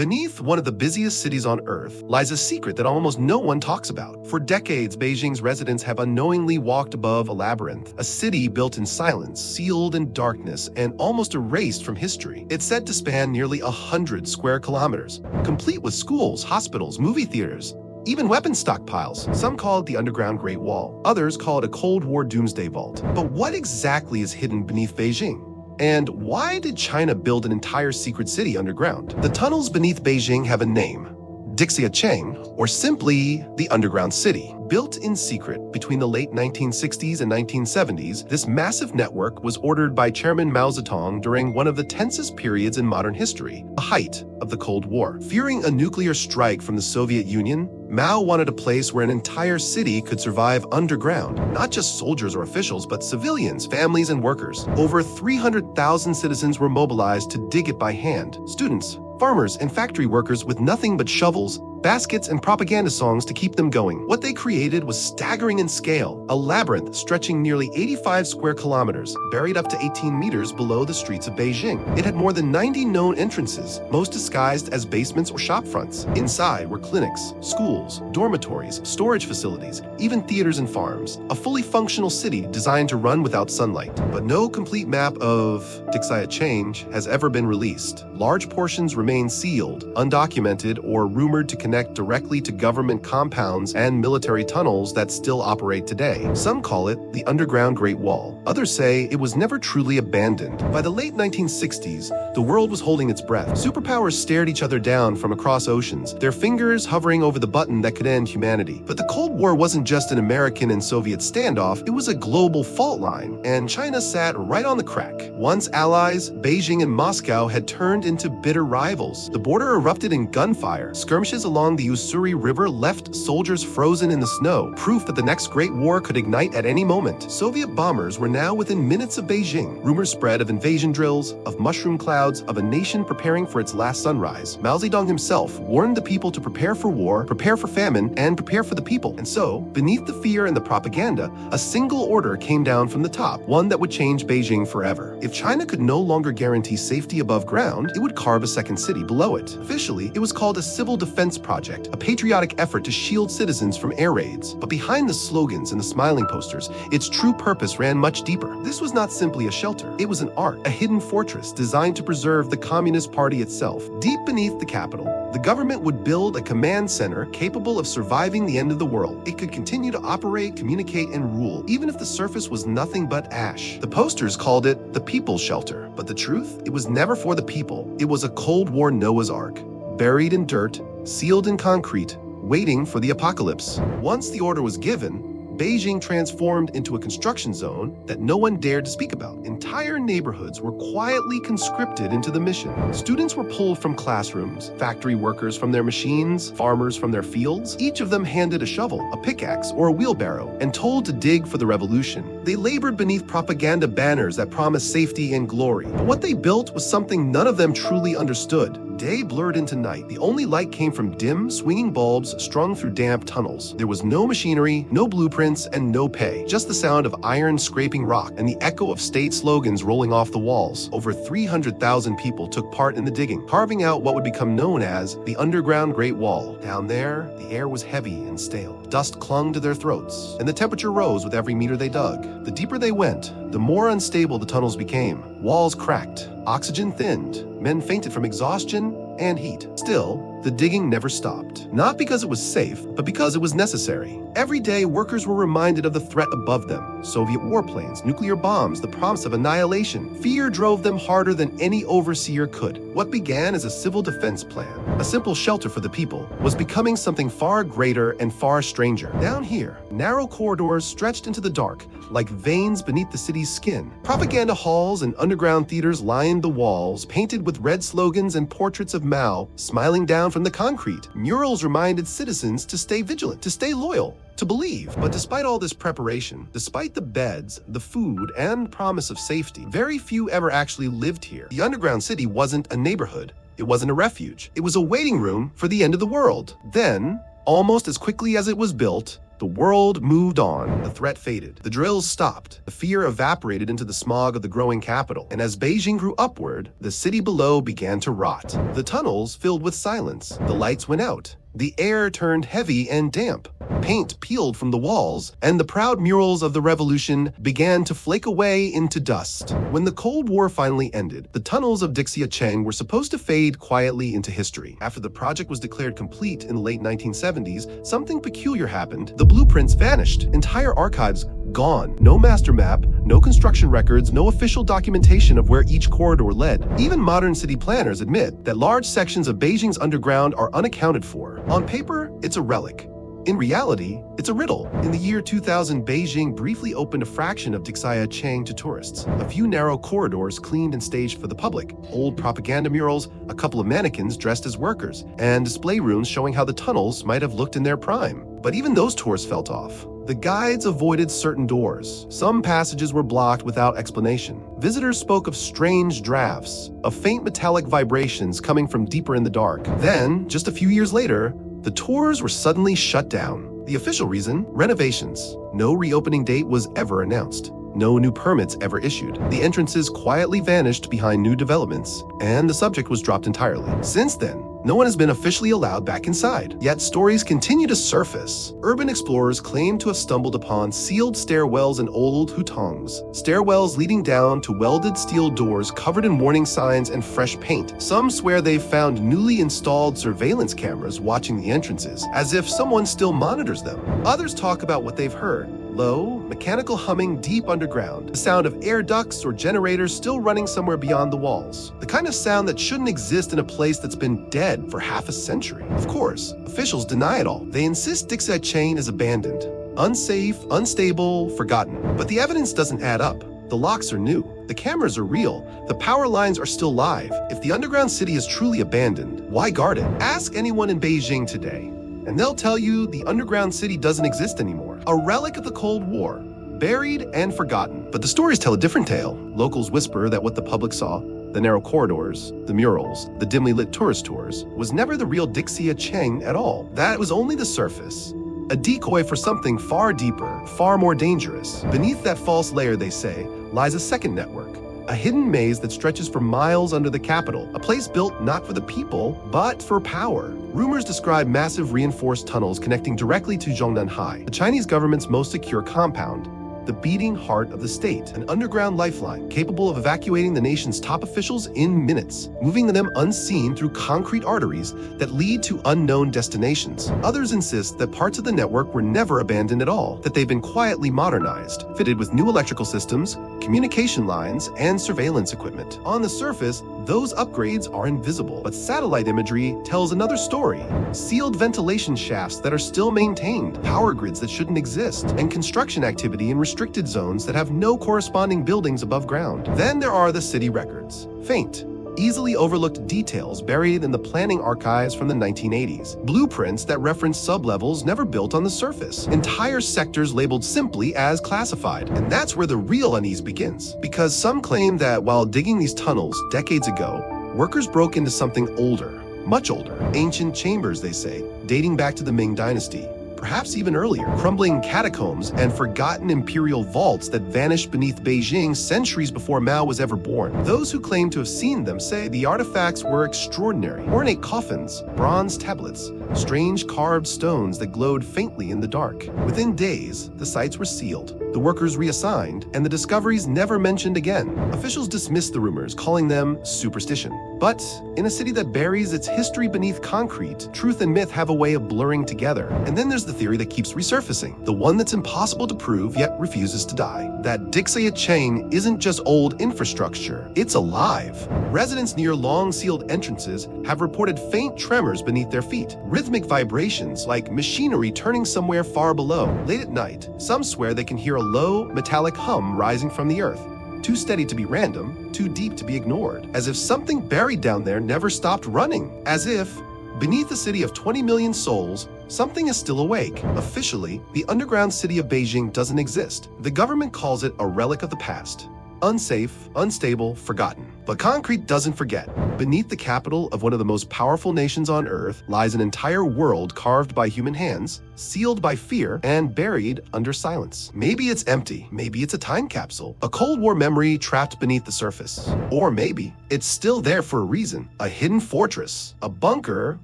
Beneath one of the busiest cities on Earth lies a secret that almost no one talks about. For decades, Beijing's residents have unknowingly walked above a labyrinth, a city built in silence, sealed in darkness, and almost erased from history. It's said to span nearly 100 square kilometers, complete with schools, hospitals, movie theaters, even weapons stockpiles. Some call it the Underground Great Wall. Others call it a Cold War doomsday vault. But what exactly is hidden beneath Beijing? And why did China build an entire secret city underground? The tunnels beneath Beijing have a name: Dìxià Chéng, or simply the Underground City. Built in secret between the late 1960s and 1970s, this massive network was ordered by Chairman Mao Zedong during one of the tensest periods in modern history, the height of the Cold War. Fearing a nuclear strike from the Soviet Union, Mao wanted a place where an entire city could survive underground. Not just soldiers or officials, but civilians, families, and workers. Over 300,000 citizens were mobilized to dig it by hand. Students, farmers, and factory workers with nothing but shovels, baskets, and propaganda songs to keep them going. What they created was staggering in scale, a labyrinth stretching nearly 85 square kilometers, buried up to 18 meters below the streets of Beijing. It had more than 90 known entrances, most disguised as basements or shop fronts. Inside were clinics, schools, dormitories, storage facilities, even theaters and farms. A fully functional city designed to run without sunlight. But no complete map of Dìxià Chéng has ever been released. Large portions remain sealed, undocumented, or rumored to connect directly to government compounds and military tunnels that still operate today. Some call it the Underground Great Wall. Others say it was never truly abandoned. By the late 1960s, the world was holding its breath. Superpowers stared each other down from across oceans, their fingers hovering over the button that could end humanity. But the Cold War wasn't just an American and Soviet standoff, it was a global fault line, and China sat right on the crack. Once allies, Beijing and Moscow had turned into bitter rivals. The border erupted in gunfire. Skirmishes along the Ussuri River left soldiers frozen in the snow, proof that the next Great War could ignite at any moment. Soviet bombers were now within minutes of Beijing. Rumors spread of invasion drills, of mushroom clouds, of a nation preparing for its last sunrise. Mao Zedong himself warned the people to prepare for war, prepare for famine, and prepare for the people. And so, beneath the fear and the propaganda, a single order came down from the top, one that would change Beijing forever. If China could no longer guarantee safety above ground, it would carve a second city below it. Officially, it was called a civil defense project, a patriotic effort to shield citizens from air raids. But behind the slogans and the smiling posters, its true purpose ran much deeper. This was not simply a shelter. It was an art, a hidden fortress designed to preserve the Communist Party itself. Deep beneath the capital, the government would build a command center capable of surviving the end of the world. It could continue to operate, communicate, and rule, even if the surface was nothing but ash. The posters called it the People's Shelter. But the truth? It was never for the people. It was a Cold War Noah's Ark, buried in dirt, sealed in concrete, waiting for the apocalypse. Once the order was given, Beijing transformed into a construction zone that no one dared to speak about. Entire neighborhoods were quietly conscripted into the mission. Students were pulled from classrooms, factory workers from their machines, farmers from their fields. Each of them handed a shovel, a pickaxe, or a wheelbarrow, and told to dig for the revolution. They labored beneath propaganda banners that promised safety and glory. But what they built was something none of them truly understood. Day blurred into night. The only light came from dim, swinging bulbs strung through damp tunnels. There was no machinery, no blueprints, and no pay. Just the sound of iron scraping rock and the echo of state slogans rolling off the walls. Over 300,000 people took part in the digging, carving out what would become known as the Underground Great Wall. Down there, the air was heavy and stale. Dust clung to their throats, and the temperature rose with every meter they dug. The deeper they went, the more unstable the tunnels became. Walls cracked, oxygen thinned, men fainted from exhaustion and heat. Still, the digging never stopped. Not because it was safe, but because it was necessary. Every day, workers were reminded of the threat above them. Soviet warplanes, nuclear bombs, the promise of annihilation. Fear drove them harder than any overseer could. What began as a civil defense plan, a simple shelter for the people, was becoming something far greater and far stranger. Down here, narrow corridors stretched into the dark, like veins beneath the city's skin. Propaganda halls and underground theaters lined the walls, painted with red slogans and portraits of Mao smiling down from the concrete. Murals reminded citizens to stay vigilant, to stay loyal, to believe. But despite all this preparation, despite the beds, the food, and promise of safety, very few ever actually lived here. The underground city wasn't a neighborhood. It wasn't a refuge. It was a waiting room for the end of the world. Then, almost as quickly as it was built, The world moved on. The threat faded. The drills stopped. The fear evaporated into the smog of the growing capital. And as Beijing grew upward, the city below began to rot. The tunnels filled with silence. The lights went out. The air turned heavy and damp. Paint peeled from the walls, and the proud murals of the revolution began to flake away into dust. When the Cold War finally ended, the tunnels of Dìxià Chéng were supposed to fade quietly into history. After the project was declared complete in the late 1970s, something peculiar happened. The blueprints vanished. Entire archives gone. No master map, no construction records, no official documentation of where each corridor led. Even modern city planners admit that large sections of Beijing's underground are unaccounted for. On paper, it's a relic. In reality, it's a riddle. In the year 2000, Beijing briefly opened a fraction of Dìxià Chéng to tourists. A few narrow corridors cleaned and staged for the public, old propaganda murals, a couple of mannequins dressed as workers, and display rooms showing how the tunnels might have looked in their prime. But even those tours felt off. The guides avoided certain doors. Some passages were blocked without explanation. Visitors spoke of strange drafts, of faint metallic vibrations coming from deeper in the dark. Then, just a few years later, the tours were suddenly shut down. The official reason? Renovations. No reopening date was ever announced. No new permits ever issued. The entrances quietly vanished behind new developments, and the subject was dropped entirely. Since then, no one has been officially allowed back inside. Yet stories continue to surface. Urban explorers claim to have stumbled upon sealed stairwells and old hutongs. Stairwells leading down to welded steel doors covered in warning signs and fresh paint. Some swear they've found newly installed surveillance cameras watching the entrances, as if someone still monitors them. Others talk about what they've heard. Low, mechanical humming deep underground, the sound of air ducts or generators still running somewhere beyond the walls. The kind of sound that shouldn't exist in a place that's been dead for half a century. Of course, officials deny it all. They insist Dìxià Chéng is abandoned, unsafe, unstable, forgotten. But the evidence doesn't add up. The locks are new. The cameras are real. The power lines are still live. If the underground city is truly abandoned, why guard it? Ask anyone in Beijing today, and they'll tell you the underground city doesn't exist anymore. A relic of the Cold War, buried and forgotten. But the stories tell a different tale. Locals whisper that what the public saw, the narrow corridors, the murals, the dimly lit tourist tours, was never the real Dìxià Chéng at all. That was only the surface. A decoy for something far deeper, far more dangerous. Beneath that false layer, they say, lies a second network. A hidden maze that stretches for miles under the capital, a place built not for the people, but for power. Rumors describe massive reinforced tunnels connecting directly to Zhongnanhai, the Chinese government's most secure compound, the beating heart of the state, an underground lifeline capable of evacuating the nation's top officials in minutes, moving them unseen through concrete arteries that lead to unknown destinations. Others insist that parts of the network were never abandoned at all, that they've been quietly modernized, fitted with new electrical systems, communication lines, and surveillance equipment. On the surface, those upgrades are invisible, but satellite imagery tells another story. Sealed ventilation shafts that are still maintained, power grids that shouldn't exist, and construction activity in restricted zones that have no corresponding buildings above ground. Then there are the city records. Faint, easily overlooked details buried in the planning archives from the 1980s. Blueprints that reference sublevels never built on the surface. Entire sectors labeled simply as classified. And that's where the real unease begins. Because some claim that while digging these tunnels decades ago, workers broke into something older, much older. Ancient chambers, they say, dating back to the Ming Dynasty. Perhaps even earlier, crumbling catacombs and forgotten imperial vaults that vanished beneath Beijing centuries before Mao was ever born. Those who claim to have seen them say the artifacts were extraordinary. Ornate coffins, bronze tablets, strange carved stones that glowed faintly in the dark. Within days, the sites were sealed, the workers reassigned, and the discoveries never mentioned again. Officials dismissed the rumors, calling them superstition. But in a city that buries its history beneath concrete, truth and myth have a way of blurring together. And then there's the theory that keeps resurfacing, the one that's impossible to prove yet refuses to die. That Dìxià Chéng isn't just old infrastructure, it's alive. Residents near long-sealed entrances have reported faint tremors beneath their feet, rhythmic vibrations like machinery turning somewhere far below. Late at night, some swear they can hear a low, metallic hum rising from the earth. Too steady to be random, too deep to be ignored. As if something buried down there never stopped running. As if, beneath a city of 20 million souls, something is still awake. Officially, the underground city of Beijing doesn't exist. The government calls it a relic of the past, Unsafe, unstable, forgotten. But concrete doesn't forget. Beneath the capital of one of the most powerful nations on Earth lies an entire world carved by human hands, sealed by fear, and buried under silence. Maybe it's empty. Maybe it's a time capsule. A Cold War memory trapped beneath the surface. Or maybe it's still there for a reason. A hidden fortress. A bunker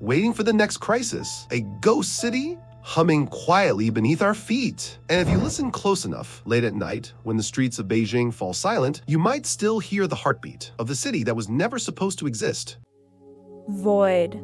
waiting for the next crisis. A ghost city humming quietly beneath our feet. And if you listen close enough, late at night, when the streets of Beijing fall silent, you might still hear the heartbeat of the city that was never supposed to exist. Void.